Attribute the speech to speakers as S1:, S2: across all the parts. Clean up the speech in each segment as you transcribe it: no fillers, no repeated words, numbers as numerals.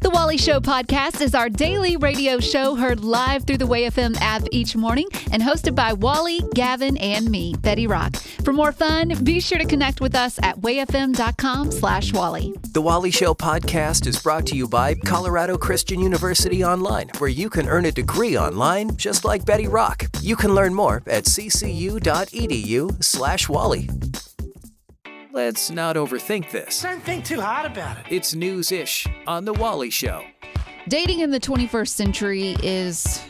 S1: The Wally Show podcast is our daily radio show heard live through the WayFM app each morning and hosted by Wally, Gavin, and me, Betty Rock. For more fun, be sure to connect with us at wayfm.com/Wally.
S2: The Wally Show podcast is brought to you by Colorado Christian University Online, where you can earn a degree online just like Betty Rock. You can learn more at ccu.edu/Wally. Let's not overthink this.
S3: Don't think too hard about it.
S2: It's news-ish on The Wally Show.
S1: Dating in the 21st century is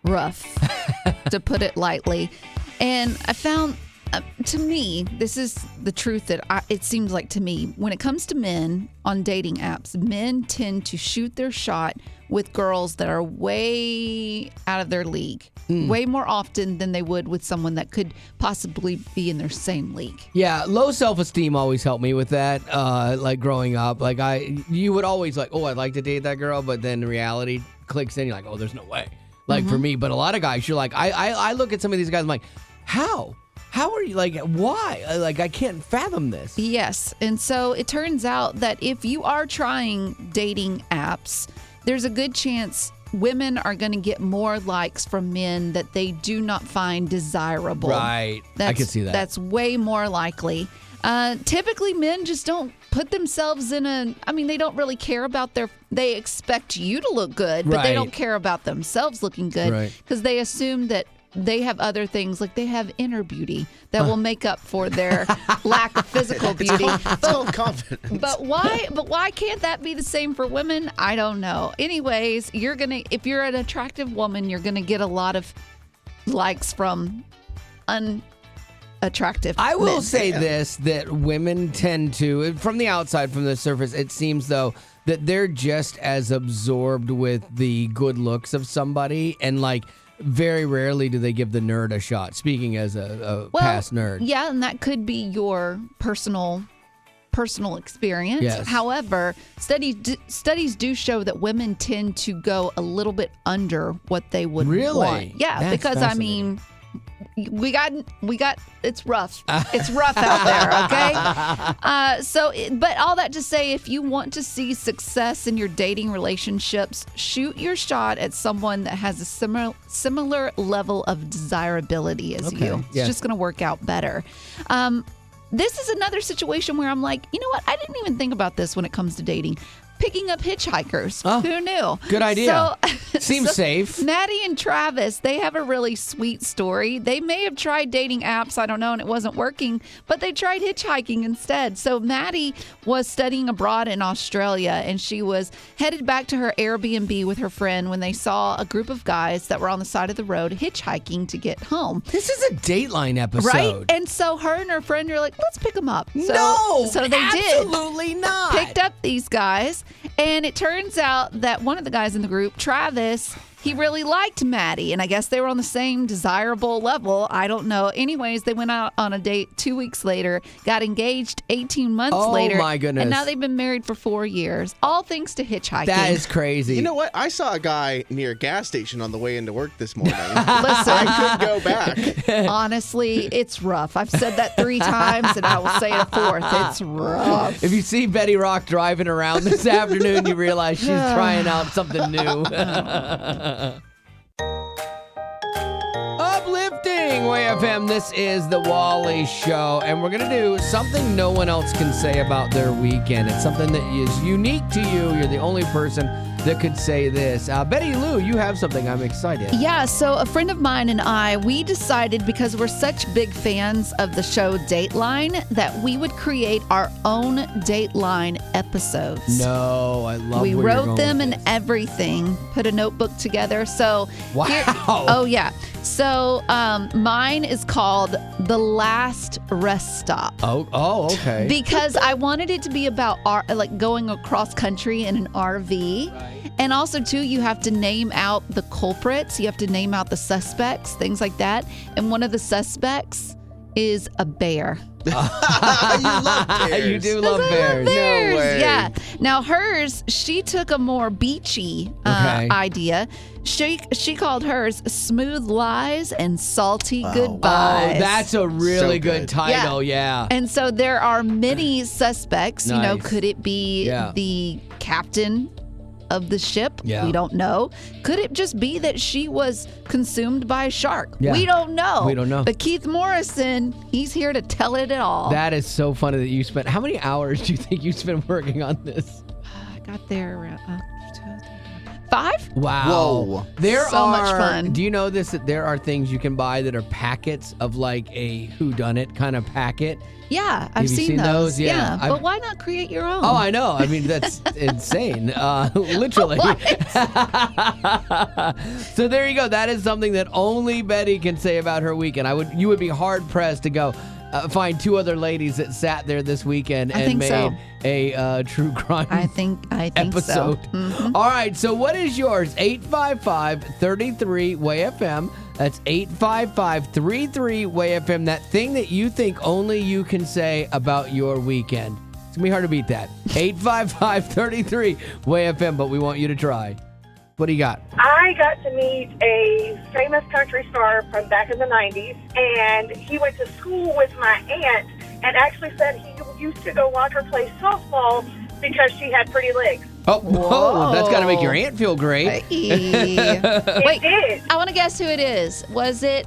S1: rough, to put it lightly. And I found, to me, this is the truth that it seems like to me. When it comes to men on dating apps, men tend to shoot their shot with girls that are way out of their league. Way more often than they would with someone that could possibly be in their same league.
S4: Yeah, low self-esteem always helped me with that. Like growing up, you would always like, oh, I'd like to date that girl, but then reality clicks in. You're like, oh, there's no way. Like for me, but a lot of guys, you're like, I look at some of these guys, I'm like, how? How are you, like, why? Like, I can't fathom this.
S1: Yes, and so it turns out that if you are trying dating apps, there's a good chance women are going to get more likes from men that they do not find desirable.
S4: Right. I can see that.
S1: That's way more likely. Typically, men just don't put themselves in they don't really care about they expect you to look good, but they don't care about themselves looking good because they assume that they have other things, like they have inner beauty that will make up for their lack of physical beauty.
S3: It's called confidence.
S1: But why can't that be the same for women? I don't know. Anyways, if you're an attractive woman, you're gonna get a lot of likes from unattractive
S4: I will
S1: men.
S4: say this, that women tend to, from the outside, from the surface, it seems though that they're just as absorbed with the good looks of somebody, and like very rarely do they give the nerd a shot, speaking as a past nerd.
S1: Yeah, and that could be your personal experience.
S4: Yes.
S1: However, studies do show that women tend to go a little bit under what they would want. Yeah,
S4: That's
S1: because
S4: fascinating.
S1: we got it's rough. It's rough out there, okay? But all that to say, if you want to see success in your dating relationships, shoot your shot at someone that has a similar level of desirability as you. It's just going to work out better. This is another situation where I'm like, you know what? I didn't even think about this when it comes to dating. Picking up hitchhikers. Oh, who knew?
S4: Good idea. Seems safe.
S1: Maddie and Travis, they have a really sweet story. They may have tried dating apps, I don't know, and it wasn't working, but they tried hitchhiking instead. So Maddie was studying abroad in Australia, and she was headed back to her Airbnb with her friend when they saw a group of guys that were on the side of the road hitchhiking to get home.
S4: This is a Dateline episode.
S1: Right? And so her and her friend are like, let's pick them up. So they
S4: absolutely not.
S1: Picked up these guys. And it turns out that one of the guys in the group, Travis, he really liked Maddie. And I guess they were on the same desirable level. I don't know. Anyways, they went out on a date 2 weeks later, got engaged 18 months later.
S4: Oh, my goodness.
S1: And now they've been married for 4 years. All thanks to hitchhiking.
S4: That is crazy.
S3: You know what? I saw a guy near a gas station on the way into work this morning.
S1: Listen,
S3: I could go back.
S1: Honestly, it's rough. I've said that 3 times, and I will say it a 4th. It's rough.
S4: If you see Betty Rock driving around this afternoon, you realize she's trying out something new. Uplifting WayFM, this is the Wally Show, and we're going to do something no one else can say about their weekend. It's something that is unique to you. You're the only person that could say this. Betty Lou, you have something. I'm excited.
S1: Yeah, so a friend of mine and I, we decided, because we're such big fans of the show Dateline, that we would create our own Dateline episodes.
S4: No, I love
S1: We
S4: where you're
S1: wrote
S4: going
S1: them
S4: with
S1: and
S4: this.
S1: everything, put a notebook together. So
S4: Wow.
S1: oh, yeah. So mine is called The Last Rest Stop.
S4: Oh, okay.
S1: Because I wanted it to be about going across country in an RV.
S4: Right.
S1: And also, too, you have to name out the culprits. You have to name out the suspects, things like that. And one of the suspects is a bear.
S3: You love bears.
S4: You do love bears.
S1: No
S4: way.
S1: Yeah. Now hers, she took a more beachy idea. She called hers Smooth Lies and Salty Goodbyes.
S4: Oh, that's a really
S3: So
S4: good title. Yeah.
S1: And so there are many suspects.
S4: Nice.
S1: You know, could it be
S4: Yeah.
S1: the captain of the ship?
S4: Yeah.
S1: We don't know. Could it just be that she was consumed by a shark?
S4: Yeah.
S1: We don't know.
S4: We don't know.
S1: But Keith Morrison, he's here to tell it all.
S4: That is so funny that you spent. How many hours do you think you spent working on this?
S1: I got there around 5?
S4: Wow.
S3: Whoa.
S4: There
S1: So
S4: are,
S1: much fun.
S4: Do you know this? That there are things you can buy that are packets of like a whodunit kind of packet.
S1: Yeah,
S4: Have
S1: I've
S4: you
S1: seen those.
S4: Yeah.
S1: But why not create your own?
S4: Oh, I know. I mean, that's insane. Literally. So there you go. That is something that only Betty can say about her weekend. You would be hard pressed to go find 2 other ladies that sat there this weekend
S1: I
S4: and
S1: think so.
S4: made a true crime
S1: I think
S4: episode.
S1: so. Mhm.
S4: All right. So what is yours? 855-33-WAY-FM. That's 855-33-WAY-FM. That thing that you think only you can say about your weekend. It's going to be hard to beat that. 855-33-WAY-FM, but we want you to try. What do you got?
S5: I got to meet a famous country star from back in the 90s, and he went to school with my aunt and actually said he used to go watch her play softball because she had pretty legs.
S4: Oh,
S1: Whoa.
S4: that's got to make your aunt feel great.
S1: Hey.
S5: It
S1: Wait,
S5: did.
S1: I want to guess who it is. Was it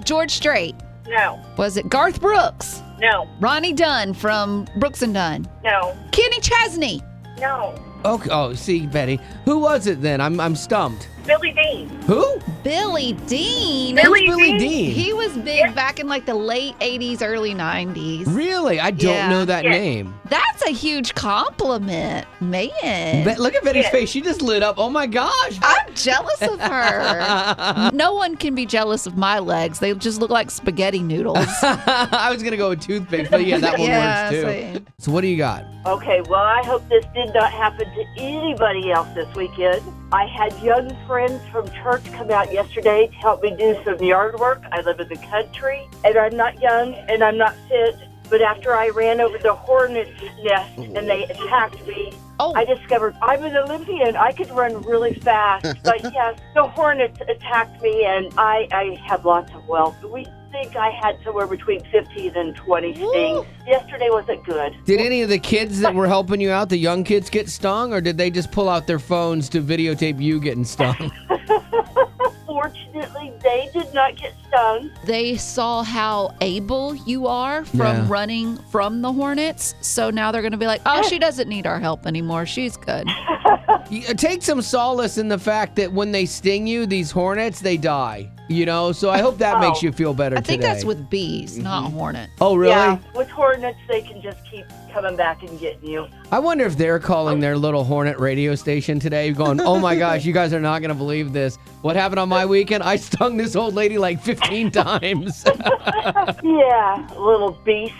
S1: George Strait?
S5: No,
S1: Was it Garth Brooks?
S5: no,
S1: Ronnie Dunn from Brooks and Dunn?
S5: no,
S1: Kenny Chesney?
S5: no.
S4: Okay. Oh, see, Betty. Who was it then? I'm stumped.
S5: Billy Dean.
S4: Who?
S1: Billy Dean?
S5: Billy
S4: Who's Billy
S5: Dean?
S4: Dean?
S1: He was big back in like the late 80s, early 90s.
S4: Really? I don't
S1: Yeah.
S4: know that
S5: Yes.
S4: name.
S1: That's a huge compliment, man.
S4: Look at Betty's
S5: Yes.
S4: face. She just lit up. Oh, my gosh.
S1: I'm jealous of her. No one can be jealous of my legs. They just look like spaghetti noodles.
S4: I was going to go with toothpicks, but yeah, that one
S1: Yeah,
S4: works too.
S1: same.
S4: So what do you got?
S6: Okay, well, I hope this did not happen to anybody else this weekend. I had young friends from church come out yesterday to help me do some yard work. I live in the country, and I'm not young, and I'm not fit. But after I ran over the hornet's nest and they attacked me,
S1: Oh.
S6: I discovered I'm an Olympian. I could run really fast. But yes, the hornets attacked me, and I have lots of wealth. We think I had somewhere between 15 and 20 stings. Yesterday wasn't good.
S4: Did any of the kids that were helping you out, the young kids, get stung, or did they just pull out their phones to videotape you getting stung?
S6: Fortunately, they did not get stung.
S1: They saw how able you are from
S4: Yeah.
S1: running from the hornets. So now they're going to be like, oh, she doesn't need our help anymore. She's good.
S4: Take some solace in the fact that when they sting you, these hornets, they die. You know, so I hope that makes you feel better
S1: I think
S4: today.
S1: that's with bees, not hornets.
S4: Oh, really?
S6: Yeah, with hornets, they can just keep coming back and getting you.
S4: I wonder if they're calling their little hornet radio station today going, oh my gosh, you guys are not going to believe this. What happened on my weekend? I stung this old lady like 15 times.
S6: Yeah, little beast.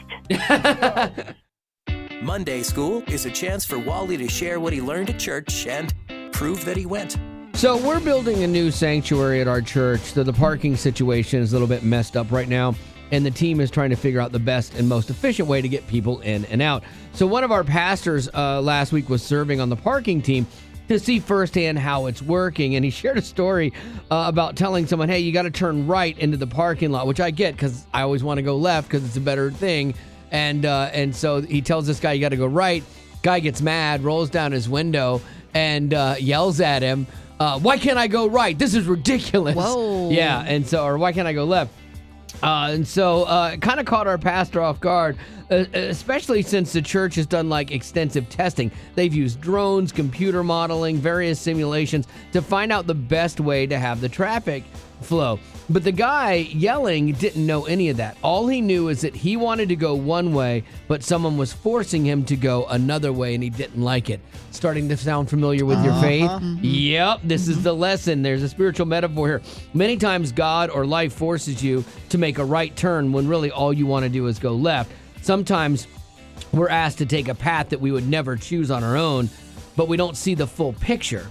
S2: Monday School is a chance for Wally to share what he learned at church and prove that he went.
S4: So we're building a new sanctuary at our church. So the parking situation is a little bit messed up right now. And the team is trying to figure out the best and most efficient way to get people in and out. So one of our pastors last week was serving on the parking team to see firsthand how it's working. And he shared a story about telling someone, hey, you got to turn right into the parking lot, which I get because I always want to go left because it's a better thing. And so he tells this guy, you got to go right. Guy gets mad, rolls down his window and yells at him. Why can't I go right? This is ridiculous.
S1: Whoa.
S4: Yeah, and so, or why can't I go left? And so it kind of caught our pastor off guard, especially since the church has done like extensive testing. They've used drones, computer modeling, various simulations to find out the best way to have the traffic flow. But the guy yelling didn't know any of that. All he knew is that he wanted to go one way, but someone was forcing him to go another way, and he didn't like it. Starting to sound familiar with your faith? Yep, this is the lesson. There's a spiritual metaphor here. Many times God or life forces you to make a right turn when really all you want to do is go left. Sometimes we're asked to take a path that we would never choose on our own, but we don't see the full picture.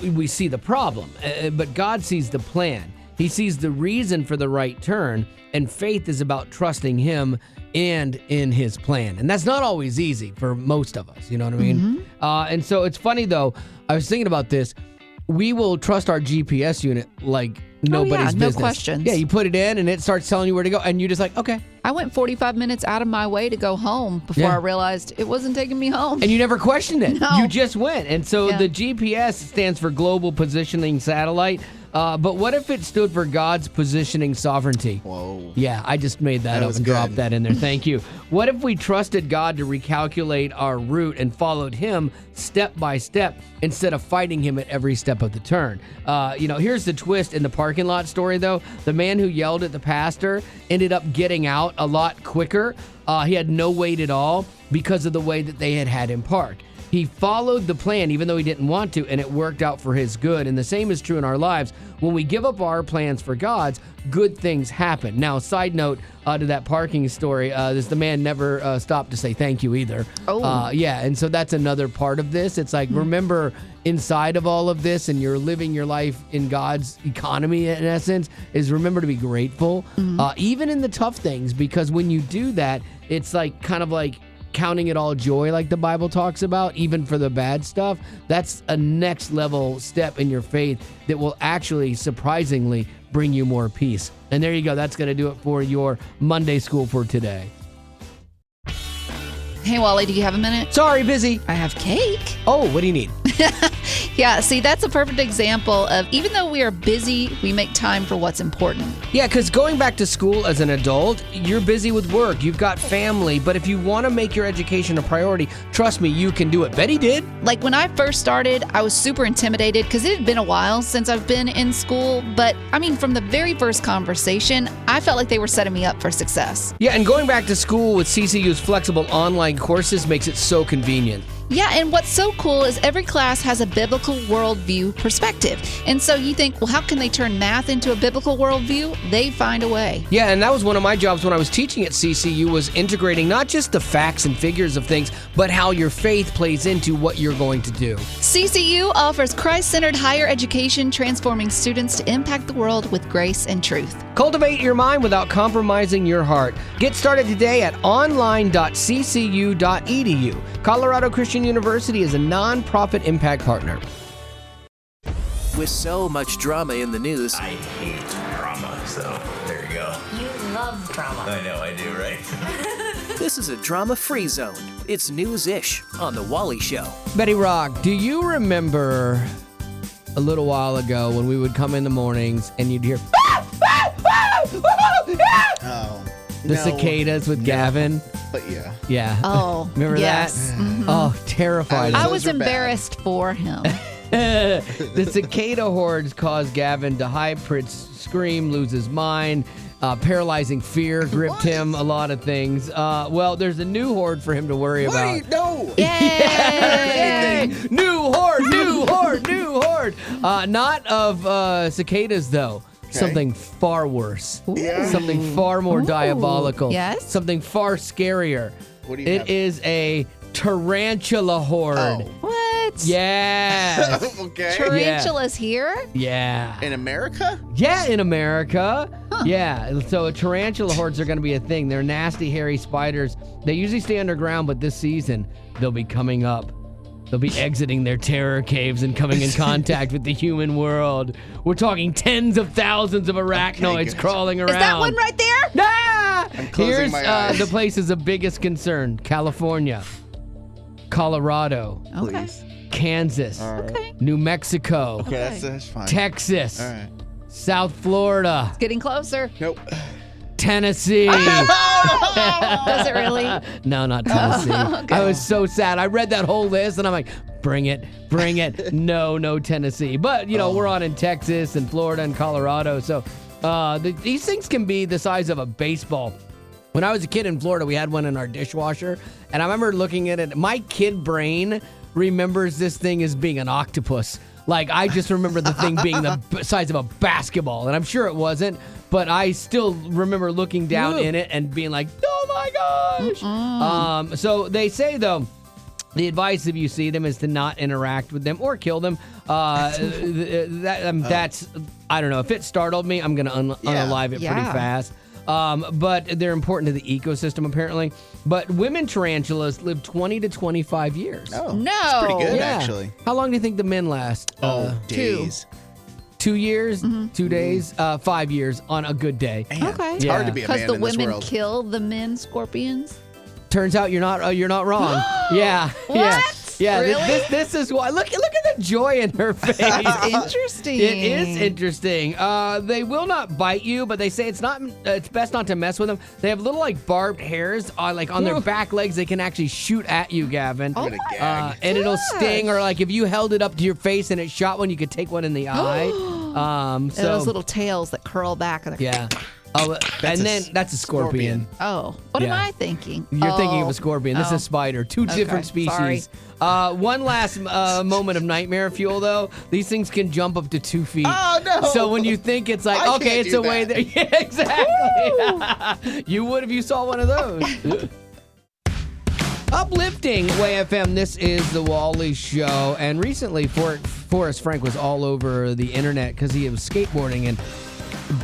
S4: We see the problem, but God sees the plan. He sees the reason for the right turn, and faith is about trusting him and in his plan. And that's not always easy for most of us, you know what I mean? And so it's funny, though, I was thinking about this. We will trust our GPS unit like nobody's
S1: no
S4: business.
S1: questions.
S4: Yeah, you put it in and it starts telling you where to go, and you're just like, okay.
S1: I went 45 minutes out of my way to go home before
S4: Yeah.
S1: I realized it wasn't taking me home.
S4: And you never questioned it.
S1: No.
S4: You just went. And so
S1: Yeah.
S4: the GPS stands for Global Positioning Satellite. But what if it stood for God's Positioning Sovereignty?
S3: Whoa.
S4: Yeah, I just made that up
S3: was
S4: and
S3: good.
S4: dropped that in there. Thank you. What if we trusted God to recalculate our route and followed Him step by step instead of fighting Him at every step of the turn? Here's the twist in the parking lot story, though. The man who yelled at the pastor ended up getting out a lot quicker. He had no wait at all because of the way that they had him park. He followed the plan even though he didn't want to, and it worked out for his good. And the same is true in our lives. When we give up our plans for God's, good things happen. Now, side note to that parking story, the man never stopped to say thank you either.
S1: Oh.
S4: Yeah, and so that's another part of this. It's like, remember, inside of all of this, and you're living your life in God's economy, in essence, is remember to be grateful, even in the tough things, because when you do that, it's like kind of like counting it all joy, like the Bible talks about, even for the bad stuff. That's a next level step in your faith that will actually surprisingly bring you more peace. And there you go. That's going to do it for your Monday School for today.
S1: Hey, Wally, do you have a minute?
S4: Sorry, busy.
S1: I have cake.
S4: Oh, what do you need?
S1: Yeah, see, that's a perfect example of even though we are busy, we make time for what's important.
S4: Yeah, because going back to school as an adult, you're busy with work, you've got family, but if you want to make your education a priority, trust me, you can do it. Betty did.
S1: Like when I first started, I was super intimidated because it had been a while since I've been in school. But I mean, from the very first conversation, I felt like they were setting me up for success.
S4: Yeah, and going back to school with CCU's flexible online courses makes it so convenient.
S1: Yeah, and what's so cool is every class has a biblical worldview perspective. And so you think, well, how can they turn math into a biblical worldview? They find a way.
S4: Yeah, and that was one of my jobs when I was teaching at CCU, was integrating not just the facts and figures of things, but how your faith plays into what you're going to do.
S1: CCU offers Christ-centered higher education, transforming students to impact the world with grace and truth.
S4: Cultivate your mind without compromising your heart. Get started today at online.ccu.edu. Colorado Christian University is a non-profit impact partner.
S2: With so much drama in the news,
S7: I hate drama, so there you go.
S8: You love drama.
S7: I know I do, right?
S2: this is a drama-free zone. It's news-ish on The Wally Show.
S4: Betty Rock, do you remember a little while ago when we would come in the mornings and you'd hear
S3: Oh.
S4: the
S3: no.
S4: cicadas with Gavin?
S3: But yeah.
S4: Yeah.
S1: Oh,
S4: Remember
S1: yes.
S4: that?
S1: Mhm.
S4: Oh, terrified.
S1: I
S3: Those
S1: was
S3: are bad.
S1: embarrassed for him.
S4: The cicada hordes caused Gavin to high-pitched scream, lose his mind. Paralyzing fear gripped him, a lot of things. Well, there's a new horde for him to worry about.
S3: Wait, no.
S1: Yay!
S4: Yay! New horde, new horde, new horde. Not of cicadas, though. Something far worse.
S3: Yeah.
S4: Something far more
S1: Ooh.
S4: diabolical.
S1: Yes?
S4: Something far scarier.
S3: What do you
S4: It
S3: have?
S4: is a tarantula horde.
S3: Oh.
S1: What?
S4: Yeah.
S3: Okay.
S1: Tarantulas here?
S4: Yeah.
S3: In America?
S4: Yeah, in America. Yeah, so tarantula hordes are going to be a thing. They're nasty, hairy spiders. They usually stay underground, but this season, they'll be coming up. They'll be exiting their terror caves and coming in contact with the human world. We're talking tens of thousands of arachnoids
S3: good.
S4: crawling around.
S1: Is that one right there?
S4: Ah!
S3: closing
S4: Here's
S3: my eyes.
S4: the places of biggest concern. California, Colorado,
S1: Okay.
S3: Please.
S4: Kansas,
S1: Okay.
S4: New Mexico,
S3: Okay, that's fine.
S4: Texas,
S3: All right.
S4: South Florida,
S1: Getting closer.
S3: Nope.
S4: Tennessee.
S1: Does it really?
S4: No, not Tennessee.
S1: Okay.
S4: I was so sad. I read that whole list and I'm like, bring it, bring it. No Tennessee. But, we're on in Texas and Florida and Colorado. So these things can be the size of a baseball. When I was a kid in Florida, we had one in our dishwasher. And I remember looking at it. My kid brain remembers this thing as being an octopus. Like, I just remember the thing being the size of a basketball. And I'm sure it wasn't. But I still remember looking down in it and being like, oh my gosh. So they say, though, the advice if you see them is to not interact with them or kill them. That's, I don't know. If it startled me, I'm going to unalive it pretty
S1: Yeah.
S4: fast. But they're important to the ecosystem, apparently. But women tarantulas live 20 to 25 years.
S3: Oh.
S1: No.
S3: That's pretty good,
S4: Yeah.
S3: actually.
S4: How long do you think the men last?
S3: Oh,
S1: two.
S3: days.
S4: 2 years, 2 days, 5 years on a good day.
S3: Man,
S1: Okay.
S3: It's hard to be a
S1: Because
S3: man
S1: the
S3: in this
S1: women
S3: world.
S1: kill the men scorpions.
S4: Turns out you're not wrong. Yeah. Yeah.
S1: What?
S4: Yeah,
S1: Really?
S4: this is why. Look at the joy in her face.
S1: Interesting.
S4: It is interesting. They will not bite you, but they say it's best not to mess with them. They have little like barbed hairs on their back legs. They can actually shoot at you, Gavin.
S3: I'm gonna gag.
S4: And it'll sting, or like if you held it up to your face and it shot one, you could take one in the eye.
S1: And
S4: So
S1: those little tails that curl back. And
S4: yeah. Oh, and then that's a scorpion.
S1: Oh, what am
S4: Yeah.
S1: I thinking?
S4: You're thinking of a scorpion. This is a spider. Two different species. One last moment of nightmare fuel, though. These things can jump up to 2 feet.
S3: Oh, no.
S4: So when you think it's like,
S3: I
S4: okay,
S3: can't
S4: it's
S3: do
S4: away
S3: that.
S4: there. Yeah, exactly. You would if you saw one of those. Uplifting Way FM. This is the Wally Show. And recently, Forrest Frank was all over the internet because he was skateboarding and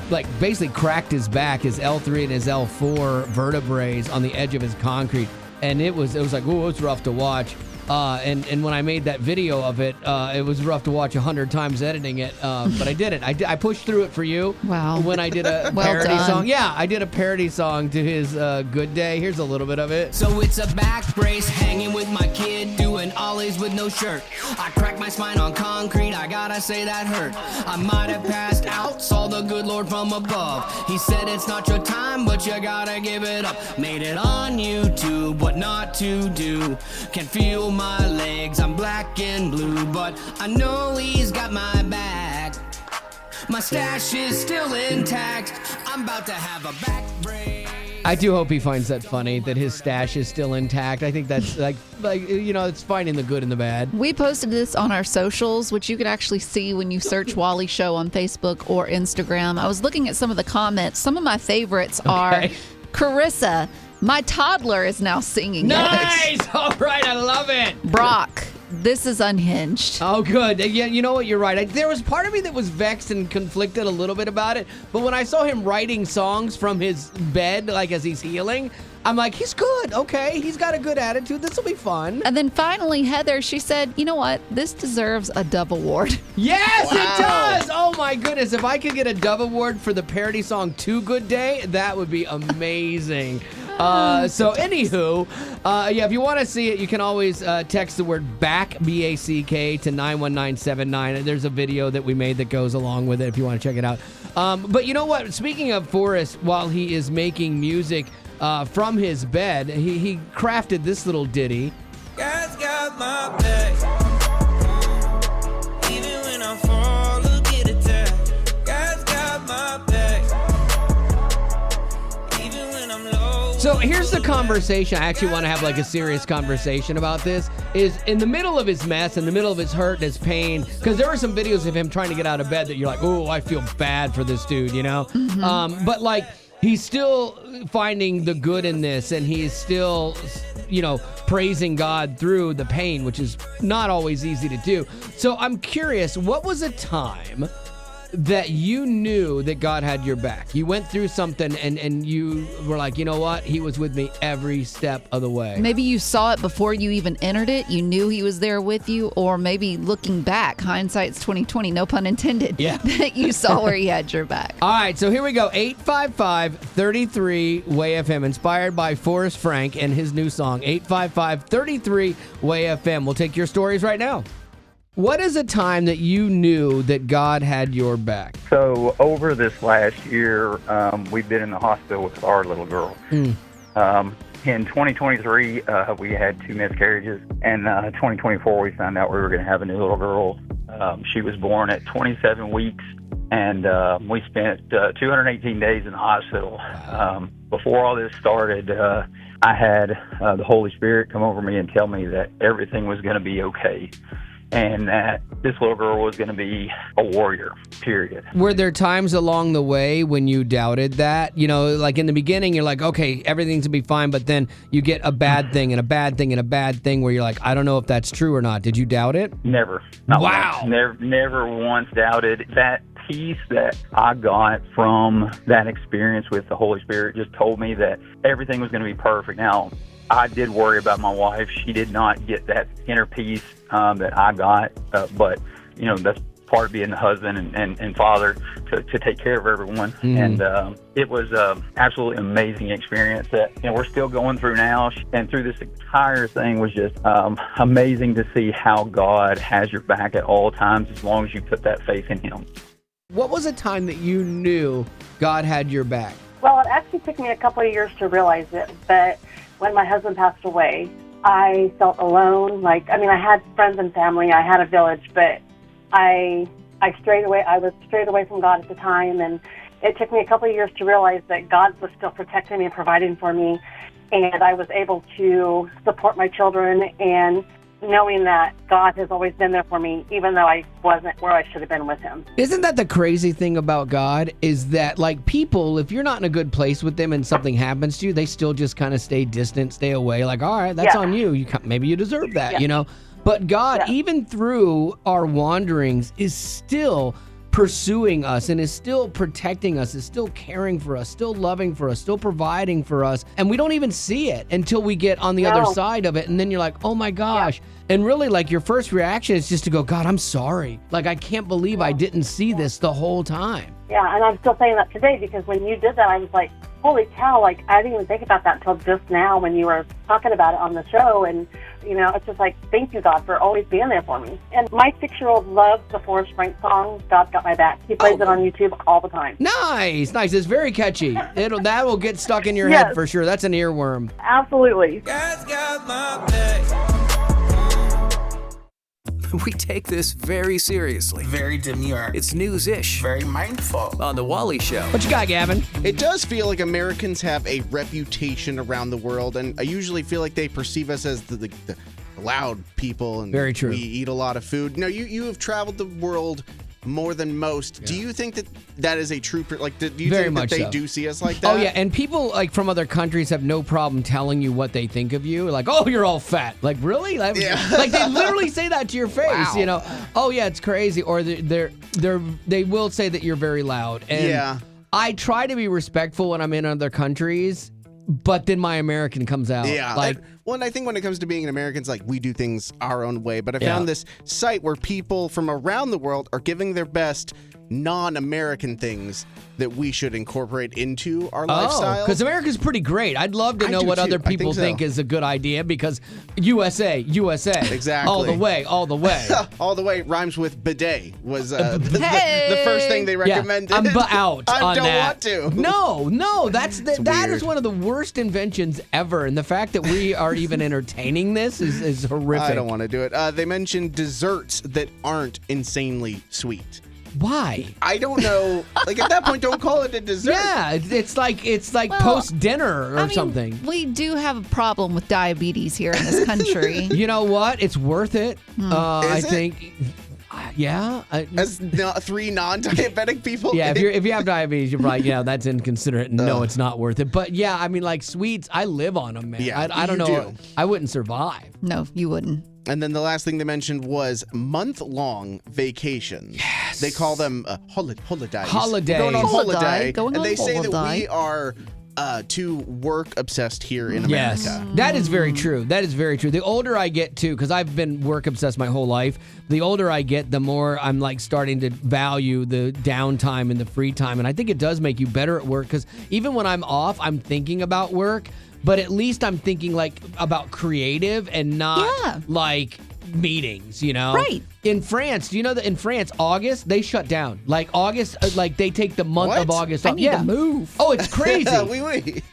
S4: like basically cracked his back, his L3 and his L4 vertebrae on the edge of his concrete, and it was like, oh, it's rough to watch. And when I made that video of it, it was rough to watch 100 times editing it, but I did it. I pushed through it for you.
S1: Wow.
S4: When I did a
S1: Well
S4: parody
S1: done.
S4: song. Yeah, I did a parody song to his Good Day. Here's a little bit of it.
S8: So it's a back brace, hanging with my kid, doing ollies with no shirt. I cracked my spine on concrete, I gotta say that hurt. I might have passed out, saw the good Lord from above. He said it's not your time, but you gotta give it up. Made it on YouTube, what not to do. Can feel my legs, I'm black and blue, but I know he's got my back. My stash is still intact, I'm about to have a back break.
S4: I do hope he finds that funny, that his stash is still intact. I think that's like it's finding the good and the bad.
S1: We posted this on our socials, which you can actually see when you search Wally Show on Facebook or Instagram. I was looking at some of the comments. Some of my favorites are Carissa, my toddler is now singing.
S4: Nice! All right, I love it.
S1: Brock, this is unhinged.
S4: Oh, good. Yeah, you know what? You're right. There was part of me that was vexed and conflicted a little bit about it. But when I saw him writing songs from his bed, like as he's healing, I'm like, he's good. Okay, he's got a good attitude. This will be fun.
S1: And then finally, Heather, she said, you know what? This deserves a Dove Award.
S4: Yes, it does. Oh, my goodness. If I could get a Dove Award for the parody song Too Good Day, that would be amazing. So anywho, if you want to see it, you can always text the word BACK, B-A-C-K, to 91979. There's a video that we made that goes along with it if you want to check it out. But you know what? Speaking of Forrest, while he is making music from his bed, he crafted this little ditty.
S9: God's got my back. Even when I fall, look at it there. God's got my back. Even when I'm low.
S4: So here's the conversation. I actually want to have like a serious conversation about this. Is in the middle of his mess, in the middle of his hurt and his pain, because there were some videos of him trying to get out of bed that you're like, oh, I feel bad for this dude, you know? But like, he's still finding the good in this, and he's still, praising God through the pain, which is not always easy to do. So I'm curious, what was a time that you knew that God had your back? You went through something and you were like, you know what? He was with me every step of the way.
S1: Maybe you saw it before you even entered it. You knew he was there with you, or maybe looking back, hindsight's 2020, no pun intended.
S4: Yeah.
S1: That you saw where he had your back.
S4: All right, so here we go. 855-33-WAY-FM, inspired by Forrest Frank and his new song, 855-33-WAY-FM. We'll take your stories right now. What is a time that you knew that God had your back?
S10: So over this last year, we've been in the hospital with our little girl. In 2023, we had 2 miscarriages. And 2024, we found out we were going to have a new little girl. She was born at 27 weeks, and we spent 218 days in the hospital. Before all this started, I had the Holy Spirit come over me and tell me that everything was going to be okay, and that this little girl was going to be a warrior, period.
S4: Were there times along the way when you doubted that? You know, like in the beginning, you're like, okay, everything's going to be fine, but then you get a bad thing and a bad thing and a bad thing where you're like, I don't know if that's true or not. Did you doubt it?
S10: Never. Not
S4: Wow.
S10: once. Never once doubted. That peace that I got from that experience with the Holy Spirit just told me that everything was going to be perfect. Now, I did worry about my wife. She did not get that inner peace that I got, but that's part of being the husband and father to take care of everyone. And it was absolutely amazing experience that we're still going through now. And through this entire thing was just amazing to see how God has your back at all times as long as you put that faith in Him.
S4: What was a time that you knew God had your back?
S6: Well, it actually took me a couple of years to realize it, but when my husband passed away, I felt alone. I had friends and family, I had a village, but I strayed away. I was strayed away from God at the time, and it took me a couple of years to realize that God was still protecting me and providing for me, and I was able to support my children, and knowing that God has always been there for me, even though I wasn't where I should have been with Him.
S4: Isn't that the crazy thing about God, is that people, if you're not in a good place with them and something happens to you, they still just kind of stay distant, stay away, all right, that's on you. Maybe you deserve that, But God, even through our wanderings, is still pursuing us and is still protecting us, is still caring for us, still loving for us, still providing for us. And we don't even see it until we get on the other side of it. And then you're like, oh my gosh. And really, your first reaction is just to go, God, I'm sorry. I can't believe I didn't see this the whole time.
S6: Yeah, and I'm still saying that today, because when you did that, I was like, holy cow, I didn't even think about that until just now when you were talking about it on the show. And, it's just thank you, God, for always being there for me. And my 6-year-old loves the Forrest Frank song, God's Got My Back. He plays it on YouTube all the time.
S4: Nice. It's very catchy. That will get stuck in your head for sure. That's an earworm.
S6: Absolutely.
S9: God's got my back.
S2: We take this very seriously.
S7: Very demure.
S2: It's news-ish.
S7: Very mindful.
S2: On The Wally Show.
S4: What you got, Gavin?
S3: It does feel like Americans have a reputation around the world, and I usually feel like they perceive us as the loud people, and
S4: very true.
S3: We eat a lot of food. No, you have traveled the world more than most. Do you think that is a true, do you
S4: very
S3: think that they do see us like that?
S4: Oh yeah, and people from other countries have no problem telling you what they think of you. Oh, you're all fat. Really? They literally say that to your face.
S3: Wow.
S4: Oh yeah, it's crazy. Or they will say that you're very loud. And I try to be respectful when I'm in other countries, but then my American comes out.
S3: Yeah. And I think when it comes to being an American, it's we do things our own way. But I found this site where people from around the world are giving their best non-American things that we should incorporate into our lifestyle.
S4: Because America's pretty great. I'd love to know what other people think is a good idea, because USA.
S3: Exactly.
S4: All the way. All
S3: the way rhymes with bidet was the first thing they recommended.
S4: I'm out
S3: I
S4: on
S3: don't
S4: that.
S3: want to.
S4: No, that is one of the worst inventions ever. And the fact that we are even entertaining this is horrific.
S3: I don't want to do it. They mentioned desserts that aren't insanely sweet.
S4: Why?
S3: I don't know. At that point, don't call it a dessert.
S4: Yeah, it's like post dinner or something.
S1: We do have a problem with diabetes here in this country.
S4: You know what? It's worth it. I think. Yeah.
S3: As 3 non-diabetic people.
S4: Yeah, if you have diabetes, you're probably that's inconsiderate. No, it's not worth it. But yeah, I mean, sweets, I live on them, man.
S3: Yeah,
S4: I don't know. I wouldn't survive.
S1: No, you wouldn't.
S3: And then the last thing they mentioned was month-long vacations.
S4: Yes.
S3: They call them holidays.
S4: Holidays.
S3: Going on holiday.
S1: Going
S3: and
S1: on
S3: they say that
S1: holiday.
S3: we are too work-obsessed here in America.
S4: Yes, that is very true. That is very true. The older I get, too, because I've been work-obsessed my whole life, the older I get, the more I'm starting to value the downtime and the free time. And I think it does make you better at work, because even when I'm off, I'm thinking about work. But at least I'm thinking about creative and not meetings,
S1: Right.
S4: In France, do you know that in France, August, they shut down. August, they take the month of August off.
S1: I need to move.
S4: Oh, it's crazy.
S3: Oui.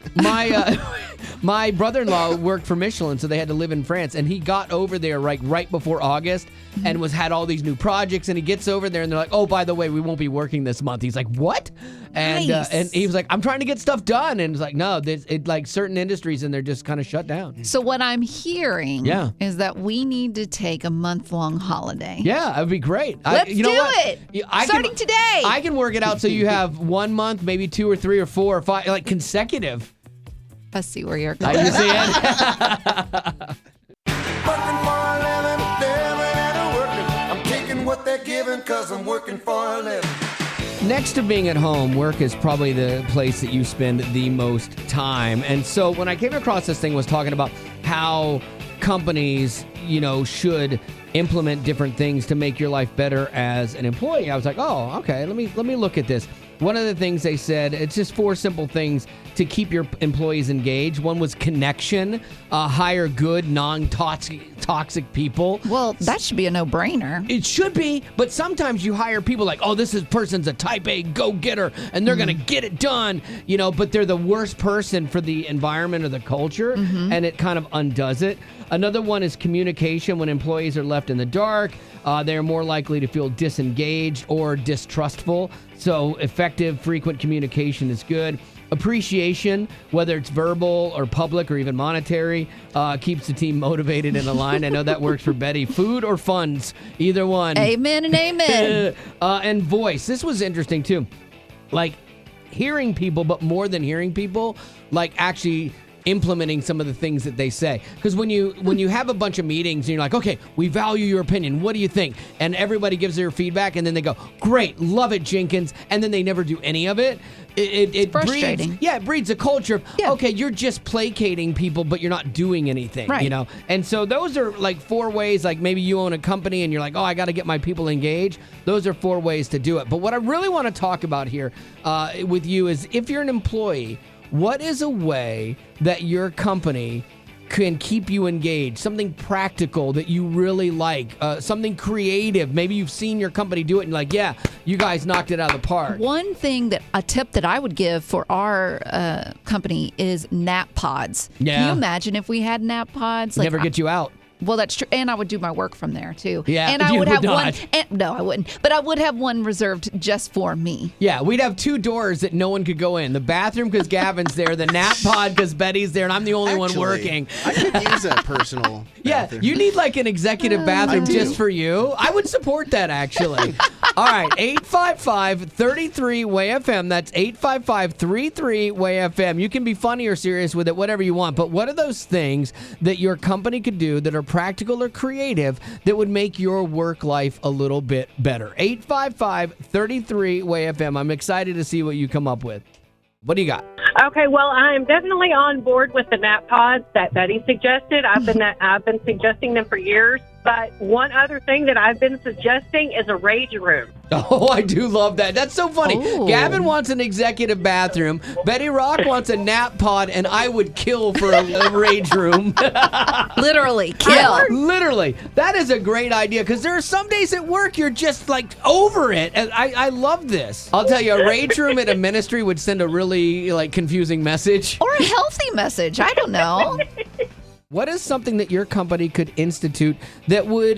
S4: My brother-in-law worked for Michelin, so they had to live in France, and he got over there right before August and had all these new projects, and he gets over there, and they're like, oh, by the way, we won't be working this month. He's like, what? And
S1: Nice.
S4: And he was like, I'm trying to get stuff done, and it's like, no, certain industries, and they're just kind of shut down.
S1: So what I'm hearing is that we need to take a month-long holiday.
S4: Yeah, that would be great.
S1: Let's do it. Starting today.
S4: I can work it out so you have 1 month, maybe 2 or 3 or 4 or 5, consecutive.
S1: I see where you're going.
S4: You see it?
S9: Working for a living, living and working. I'm taking what they're giving because I'm working for a living.
S4: Next to being at home, work is probably the place that you spend the most time. And so when I came across this thing, was talking about how companies, should implement different things to make your life better as an employee. I was like, oh, okay, let me look at this. One of the things they said, it's just 4 simple things to keep your employees engaged. One was connection, hire good, non-toxic people.
S1: Well, that should be a no-brainer.
S4: It should be, but sometimes you hire people like, oh, this person's a type A go-getter, and they're going to get it done, but they're the worst person for the environment or the culture, and it kind of undoes it. Another one is communication. When employees are left in the dark, they're more likely to feel disengaged or distrustful. So effective, frequent communication is good. Appreciation, whether it's verbal or public or even monetary, keeps the team motivated and aligned. I know that works for Betty. Food or funds, either one.
S1: Amen and amen.
S4: And voice. This was interesting too. Like hearing people, but more than hearing people, like actually implementing some of the things that they say. Because when you have a bunch of meetings and you're like, okay, we value your opinion, what do you think? And everybody gives their feedback and then they go, great, love it, Jenkins, and then they never do any of it. It
S1: frustrating.
S4: It breeds a culture of, okay, you're just placating people, but you're not doing anything,
S1: right.
S4: And so those are like 4 ways, like maybe you own a company and you're like, oh, I got to get my people engaged. Those are 4 ways to do it. But what I really want to talk about here with you is if you're an employee, what is a way that your company can keep you engaged? Something practical that you really like, something creative. Maybe you've seen your company do it and you're like, yeah, you guys knocked it out of the park.
S1: One thing a tip that I would give for our company is nap pods.
S4: Yeah.
S1: Can you imagine if we had nap pods?
S4: Never get you out.
S1: Well, that's true. And I would do my work from there, too.
S4: Yeah,
S1: and I
S4: you
S1: would have
S4: would
S1: one.
S4: not.
S1: No, I wouldn't. But I would have one reserved just for me.
S4: Yeah, we'd have 2 doors that no one could go in. The bathroom because Gavin's there, the nap pod because Betty's there, and I'm the only one working.
S3: I could use a personal bathroom.
S4: You need like an executive bathroom just for you. I would support that, actually. All right, 855-33-WAY-FM. That's 855-33-WAY-FM. You can be funny or serious with it, whatever you want. But what are those things that your company could do that are practical or creative that would make your work life a little bit better? 855-33-WAY-FM. I'm excited to see what you come up with. What do you got?
S5: Okay, well, I'm definitely on board with the nap pods that Betty suggested. I've been suggesting them for years. But one other thing that I've been suggesting is a rage room.
S4: Oh, I do love that. That's so funny.
S1: Oh.
S4: Gavin wants an executive bathroom. Betty Rock wants a nap pod, and I would kill for a rage room.
S1: Literally, kill.
S4: Literally. That is a great idea because there are some days at work you're just like over it. And I love this. I'll tell you, a rage room at a ministry would send a really like confusing message.
S1: Or a healthy message. I don't know.
S4: What is something that your company could institute that would,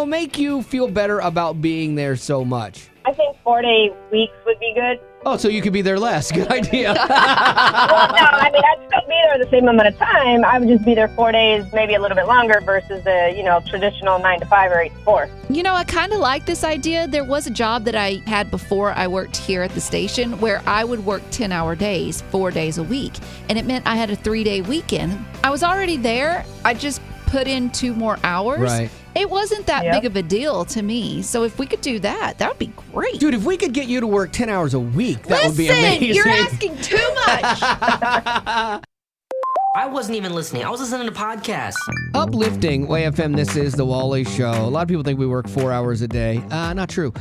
S4: make you feel better about being there so much?
S6: I think 4-day weeks would be good.
S4: Oh, so you could be there less. Good idea.
S6: Well, no, I mean, I'd still be there the same amount of time. I would just be there 4 days, maybe a little bit longer versus the, traditional 9 to 5 or 8 to 4.
S1: I kind of like this idea. There was a job that I had before I worked here at the station where I would work 10-hour days, 4 days a week. And it meant I had a 3-day weekend. I was already there. I just put in 2 more hours.
S4: Right.
S1: It wasn't that big of a deal to me. So if we could do that, that would be great.
S4: Dude, if we could get you to work 10 hours a week, that would be amazing.
S1: You're asking too much.
S11: I wasn't even listening. I was listening to podcasts.
S4: Uplifting WAY-FM, this is The Wally Show. A lot of people think we work 4 hours a day. Not true.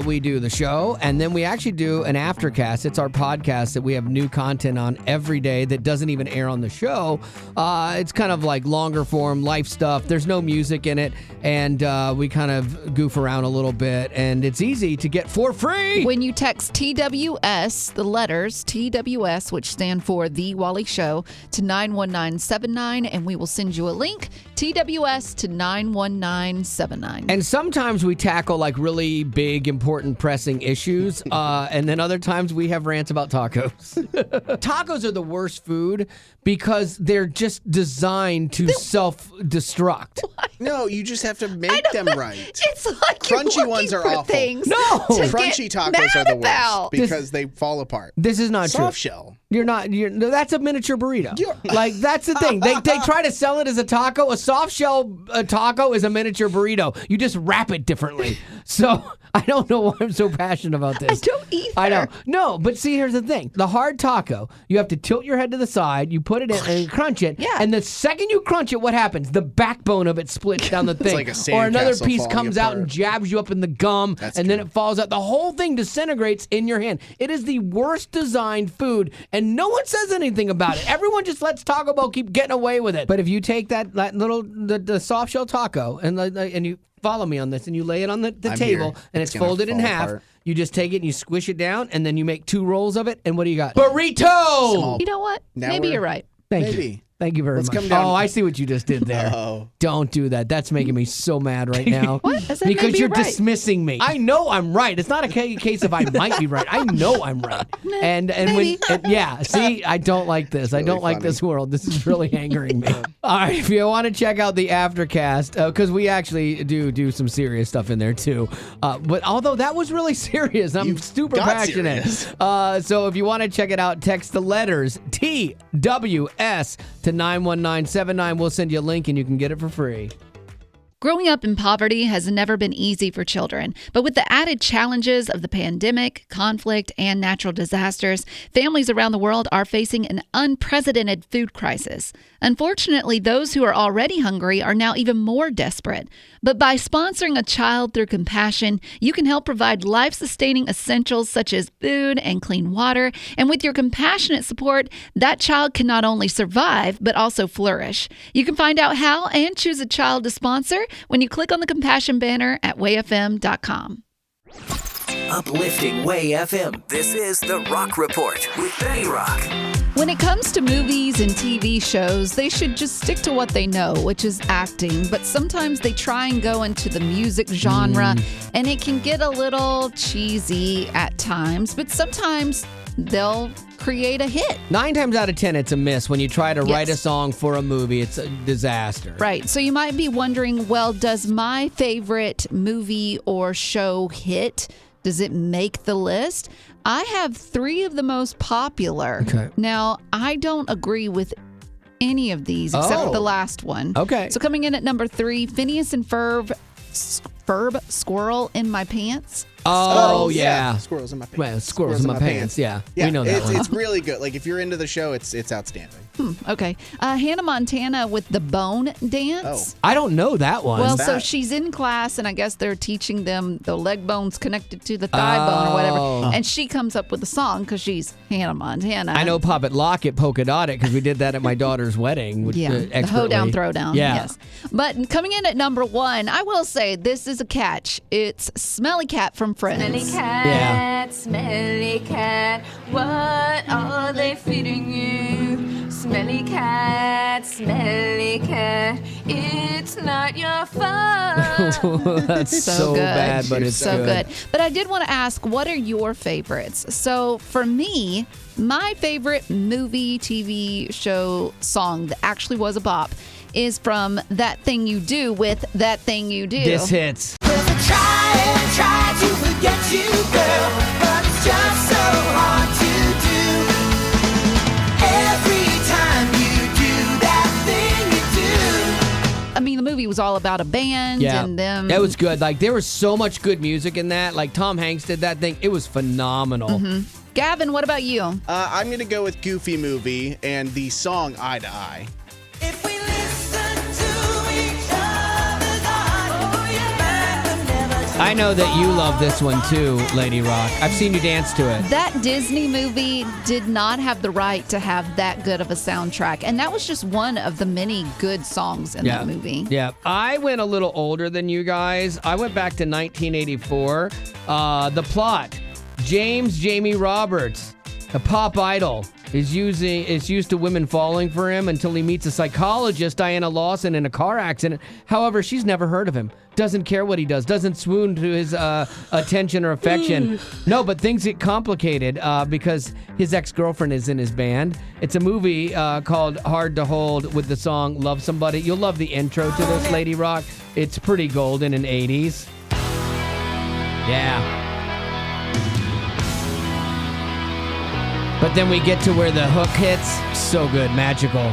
S4: We do the show, and then we actually do an Aftercast. It's our podcast that we have new content on every day that doesn't even air on the show. It's kind of like longer form life stuff. There's no music in it, and we kind of goof around a little bit, and it's easy to get for free.
S1: When you text TWS, the letters TWS, which stand for The Wally Show, to 91979, and we will send you a link, TWS to 91979.
S4: And sometimes we tackle like really big, important, pressing issues, and then other times we have rants about tacos. Tacos are the worst food because they're just designed to self-destruct.
S3: No, you just have to make them right.
S1: It's like
S3: crunchy ones are awful.
S1: Things
S4: no,
S3: crunchy tacos are the worst because they fall apart.
S4: This is not
S3: Soft
S4: true.
S3: shell.
S4: No, that's a miniature burrito. Like, that's the thing. They try to sell it as a taco. A soft shell taco is a miniature burrito. You just wrap it differently. So I don't know why I'm so passionate about this.
S1: I don't either.
S4: I know. No, but see, here's the thing. The hard taco, you have to tilt your head to the side, you put it in and crunch it.
S1: Yeah.
S4: And the second you crunch it, what happens? The backbone of it splits down the thing.
S3: like a
S4: or another
S3: sandcastle
S4: piece
S3: falling
S4: comes out and
S3: apart.
S4: jabs you up in the gum, and then it falls out. The whole thing disintegrates in your hand. It is the worst designed food, and no one says anything about it. Everyone just lets Taco Bell keep getting away with it. But if you take that little the soft shell taco and you follow me on this, and you lay it on the table, and it's
S3: gonna
S4: folded in
S3: fall
S4: half.
S3: apart.
S4: You just take it and you squish it down, and then you make 2 rolls of it, and what do you got? Burrito!
S1: You know what?
S3: Now
S1: Maybe
S3: we're-
S1: you're right.
S4: Thank you. Thank you very
S3: Let's
S4: much.
S3: come down.
S4: Oh, I see what you just did there.
S3: Oh.
S4: Don't do that. That's making me so mad right now.
S1: What? I said
S4: Because
S1: maybe
S4: you're
S1: you're right.
S4: dismissing me. I know I'm right. It's not a case of I might be right. I know I'm right. And
S1: maybe.
S4: see, I don't like this. I don't like
S3: funny.
S4: this world. This is really angering me. All right, if you want to check out the Aftercast, because we actually do some serious stuff in there too. But although that was really serious, I'm super
S3: got
S4: passionate.
S3: serious.
S4: So if you want to check it out, text the letters TWS to 91979. We'll send you a link and you can get it for free.
S1: Growing up in poverty has never been easy for children, but with the added challenges of the pandemic, conflict, and natural disasters, families around the world are facing an unprecedented food crisis. Unfortunately, those who are already hungry are now even more desperate. But by sponsoring a child through compassion, you can help provide life-sustaining essentials such as food and clean water. And with your compassionate support, that child can not only survive, but also flourish. You can find out how and choose a child to sponsor when you click on the compassion banner at wayfm.com.
S2: Uplifting Way FM. This is The Rock Report with Betty Rock.
S1: When it comes to movies and TV shows, they should just stick to what they know, which is acting. But sometimes they try and go into the music genre, and it can get a little cheesy at times. But sometimes they'll create a hit.
S4: 9 times out of 10, it's a miss. When you try to write a
S1: Yes.
S4: song for a movie, it's a disaster.
S1: Right. So you might be wondering, well, does my favorite movie or show hit? Does it make the list? I have 3 of the most popular.
S4: Okay.
S1: Now, I don't agree with any of these except for the last one.
S4: Okay.
S1: So coming in at number 3, Phineas and Ferb, Squirrel in My Pants.
S4: Oh, yeah.
S3: Squirrels in my pants.
S4: Well, squirrels in my pants. Yeah. We know that one.
S3: It's really good. Like, if you're into the show, it's outstanding.
S1: Okay. Hannah Montana with the Bone Dance.
S4: I don't know that one.
S1: Well,
S3: that?
S1: so she's in class, and I guess they're teaching them the leg bones connected to the thigh bone or whatever. And she comes up with a song because she's Hannah Montana.
S4: I know Pop It, Lock It, Polka Dot It, because we did that at my daughter's wedding. With,
S1: Yeah, the
S4: expertly.
S1: hoedown, throwdown.
S4: Yeah.
S1: Yes. But coming in at number 1, I will say this is a catch. It's Smelly Cat from Friends.
S12: Smelly cat,
S4: Yeah.
S12: smelly cat, what are they feeding you? Smelly cat, it's not your fault.
S4: That's so
S1: good.
S4: bad, but it's
S1: so good. But I did want to ask, what are your favorites? So for me, my favorite movie, TV show song that actually was a bop is from That Thing You Do with That Thing You Do.
S4: This hits.
S8: Try to forget you, girl, but it's just so hard to do. Every time you do that thing you do.
S1: I mean, the movie was all about a band
S4: Yeah.
S1: and them.
S4: That was good. Like, there was so much good music in that. Like, Tom Hanks did that thing. It was phenomenal.
S1: Gavin, what about you?
S3: I'm going to go with Goofy Movie and the song Eye to Eye.
S8: If we listen to each other's eyes, oh yeah,
S4: I know that you love this one too, Lady Rock. I've seen you dance to it.
S1: That Disney movie did not have the right to have that good of a soundtrack. And that was just one of the many good songs in that movie.
S4: Yeah. I went a little older than you guys. I went back to 1984. The plot. Jamie Roberts, a pop idol, is used to women falling for him until he meets a psychologist, Diana Lawson, in a car accident. However, she's never heard of him. Doesn't care what he does. Doesn't swoon to his attention or affection. No, but things get complicated because his ex-girlfriend is in his band. It's a movie called Hard to Hold with the song Love Somebody. You'll love the intro to this, Lady Rock. It's pretty golden in 80s. Yeah. But then we get to where the hook hits. So good, magical.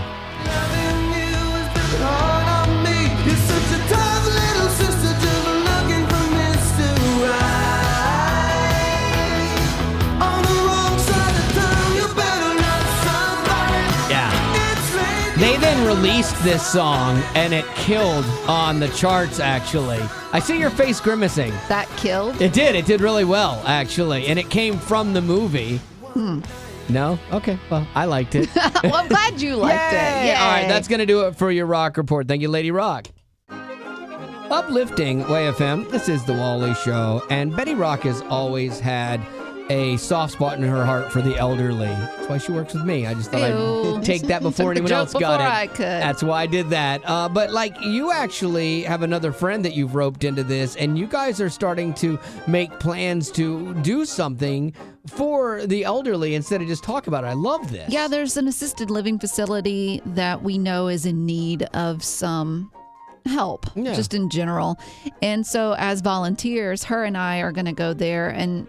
S4: They then released this song, and it killed on the charts, actually. I see your face grimacing.
S1: That killed?
S4: It did. It did really well, actually. And it came from the movie. No? Okay. Well, I liked it.
S1: Well, I'm glad you liked it. Yay.
S4: All right, that's going to do it for your Rock Report. Thank you, Lady Rock. Uplifting Way FM. This is The Wally Show. And Betty Rock has always had a soft spot in her heart for the elderly. That's why she works with me. I just thought I'd take that before anyone else got it.
S1: I could.
S4: That's why I did that. But like, you actually have another friend that you've roped into this, and you guys are starting to make plans to do something for the elderly instead of just talk about it. I love this.
S1: Yeah, there's an assisted living facility that we know is in need of some help, just in general. And so as volunteers, her and I are going to go there, and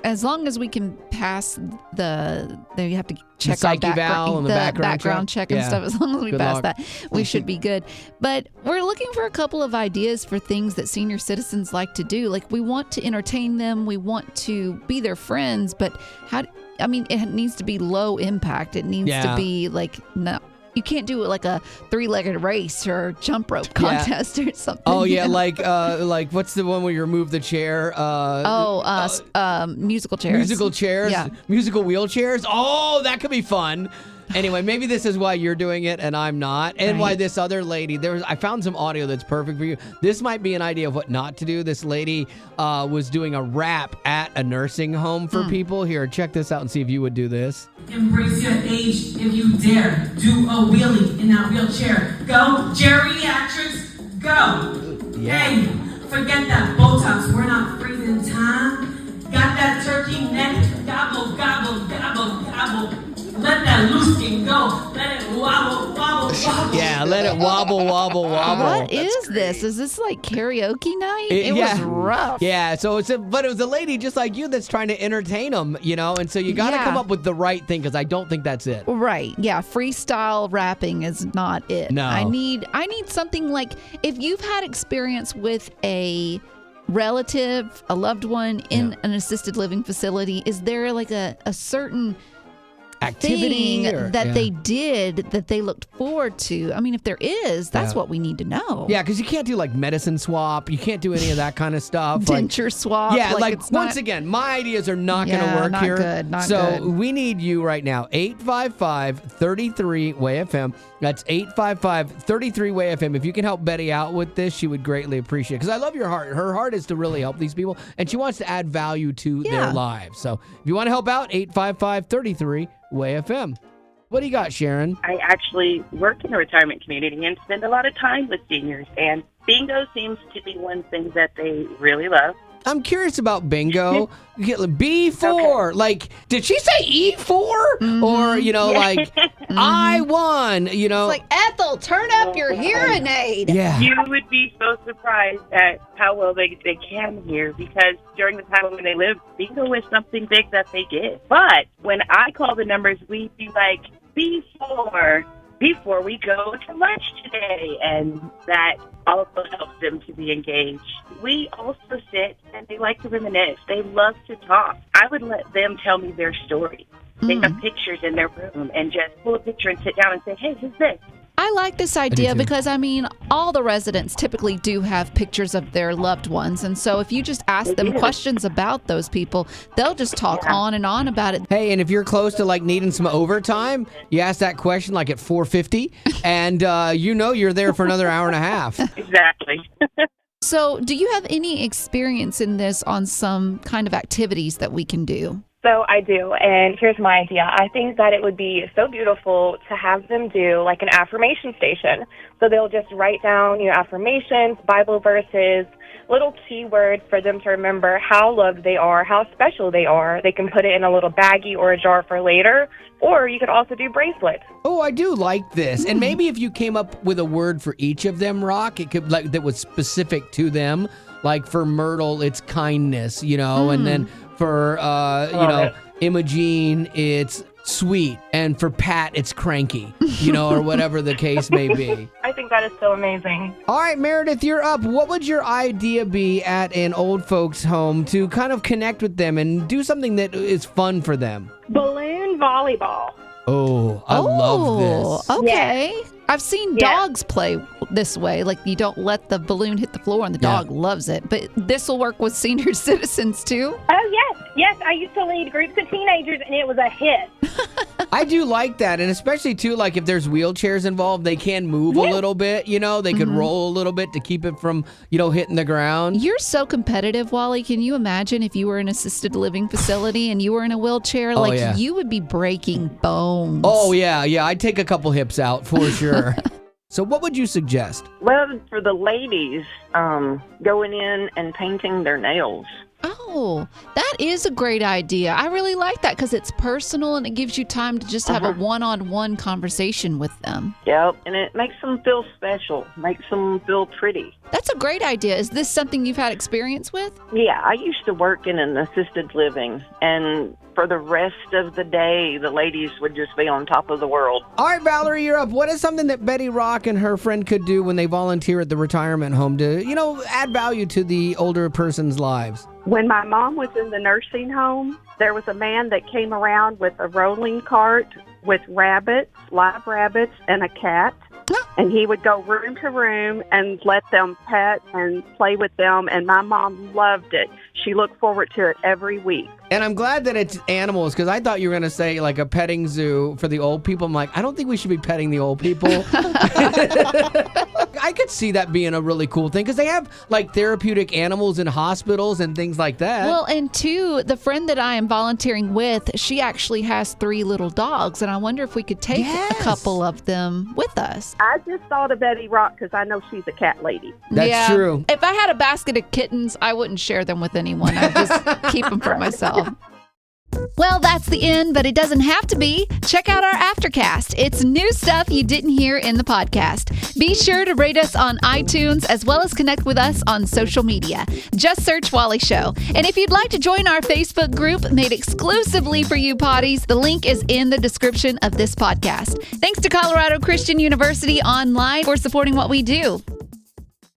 S1: as long as we can pass you have to check
S4: the psych eval and the
S1: background check and stuff. As long as we pass that, we should be good. But we're looking for a couple of ideas for things that senior citizens like to do. Like, we want to entertain them, we want to be their friends, but it needs to be low impact. It needs to be like, no. You can't do it like a 3-legged race or jump rope contest or something.
S4: Oh yeah, like what's the one where you remove the chair?
S1: Musical chairs.
S4: Musical chairs.
S1: Yeah.
S4: Musical wheelchairs. Oh, that could be fun. Anyway, maybe this is why you're doing it and I'm not, and why this other lady. I found some audio that's perfect for you. This might be an idea of what not to do. This lady was doing a rap at a nursing home for people. Here, check this out and see if you would do this.
S13: Embrace your age if you dare. Do a wheelie in that wheelchair. Go, geriatrics, go.
S4: Yeah.
S13: Hey, forget that Botox. We're not freezing time. Got that turkey neck. Gobble, gobble, gobble, gobble. Let that loose skin go. Let it wobble, wobble, wobble.
S4: Yeah, let it wobble, wobble, wobble.
S1: What is this? Is this like karaoke night? It was rough.
S4: Yeah, so but it was a lady just like you that's trying to entertain them, and so you got to come up with the right thing, because I don't think that's it.
S1: Right. Yeah, freestyle rapping is not it.
S4: No.
S1: I need something like, if you've had experience with a relative, a loved one in an assisted living facility, is there like a certain
S4: activity
S1: that they did that they looked forward to? I mean, if there is, that's what we need to know.
S4: Yeah, because you can't do like medicine swap. You can't do any of that kind of stuff.
S1: Denture swap.
S4: Yeah, once again, my ideas are not going to work
S1: not
S4: here.
S1: Good, not
S4: so
S1: good.
S4: We need you right now. 855-33-WAY-FM. That's 855-33-WAY-FM. If you can help Betty out with this, she would greatly appreciate it. Because I love your heart. Her heart is to really help these people, and she wants to add value to their lives. So if you want to help out, 855-33-WAY-FM. What do you got, Sharon?
S14: I actually work in a retirement community and spend a lot of time with seniors, and bingo seems to be one thing that they really love.
S4: I'm curious about bingo. B4. Okay. Like, did she say E4? Mm-hmm. Or, like, I won,
S1: It's like, Ethel, turn up your hearing aid.
S4: Yeah.
S14: You would be so surprised at how well they can hear, because during the time when they live, bingo is something big that they get. But when I call the numbers, we'd be like, B4. Before we go to lunch today, and that also helps them to be engaged. We also sit and they like to reminisce. They love to talk. I would let them tell me their story. They have pictures in their room and just pull a picture and sit down and say, hey, who's this?
S1: I like this idea because, all the residents typically do have pictures of their loved ones. And so if you just ask them questions about those people, they'll just talk on and on about it.
S4: Hey, and if you're close to like needing some overtime, you ask that question like at 4:50, and you're there for another hour and a half.
S14: Exactly.
S1: So do you have any experience in this on some kind of activities that we can do?
S15: So I do, and here's my idea. I think that it would be so beautiful to have them do like an affirmation station. So they'll just write down, affirmations, Bible verses, little keywords for them to remember how loved they are, how special they are. They can put it in a little baggie or a jar for later, or you could also do bracelets.
S4: Oh, I do like this. And maybe if you came up with a word for each of them, Rock, it could that was specific to them. Like for Myrtle, it's kindness, and then for Imogene, it's sweet, and for Pat, it's cranky, or whatever the case may be.
S15: I think that is so amazing.
S4: All right, Meredith, you're up. What would your idea be at an old folks' home to kind of connect with them and do something that is fun for them?
S15: Balloon volleyball.
S4: Oh, I love this.
S1: Okay.
S15: Yeah.
S1: I've seen dogs play this way. Like, you don't let the balloon hit the floor and the dog loves it. But this will work with senior citizens too?
S15: Oh, yes. Yes, I used to lead groups of teenagers, and it was a hit.
S4: I do like that, and especially, too, like if there's wheelchairs involved, they can move a little bit, they could roll a little bit to keep it from, hitting the ground.
S1: You're so competitive, Wally. Can you imagine if you were in an assisted living facility and you were in a wheelchair? You would be breaking bones.
S4: Oh, yeah. I'd take a couple hips out for sure. So what would you suggest?
S16: Well, for the ladies, going in and painting their nails.
S1: Oh, that is a great idea. I really like that because it's personal and it gives you time to just have a one-on-one conversation with them.
S16: Yep, and it makes them feel special, makes them feel pretty.
S1: That's a great idea. Is this something you've had experience with?
S16: Yeah, I used to work in an assisted living, and for the rest of the day, the ladies would just be on top of the world.
S4: All right, Valerie, you're up. What is something that Betty Rock and her friend could do when they volunteer at the retirement home to, add value to the older person's lives?
S17: When my mom was in the nursing home, there was a man that came around with a rolling cart with rabbits, live rabbits, and a cat. And he would go room to room and let them pet and play with them. And my mom loved it. She looked forward to it every week.
S4: And I'm glad that it's animals, because I thought you were going to say like a petting zoo for the old people. I'm like, I don't think we should be petting the old people. I could see that being a really cool thing, because they have like therapeutic animals in hospitals and things like that.
S1: Well, and two, the friend that I am volunteering with, she actually has 3 little dogs, and I wonder if we could take a couple of them with us.
S17: I just thought of Betty Rock because I know she's a cat lady.
S4: That's true.
S1: If I had a basket of kittens, I wouldn't share them with anyone. I'd just keep them for myself. Well, that's the end, but it doesn't have to be. Check out our Aftercast. It's new stuff you didn't hear in the podcast. Be sure to rate us on iTunes as well as connect with us on social media. Just search Wally Show. And if you'd like to join our Facebook group made exclusively for you potties, the link is in the description of this podcast. Thanks to Colorado Christian University Online for supporting what we do.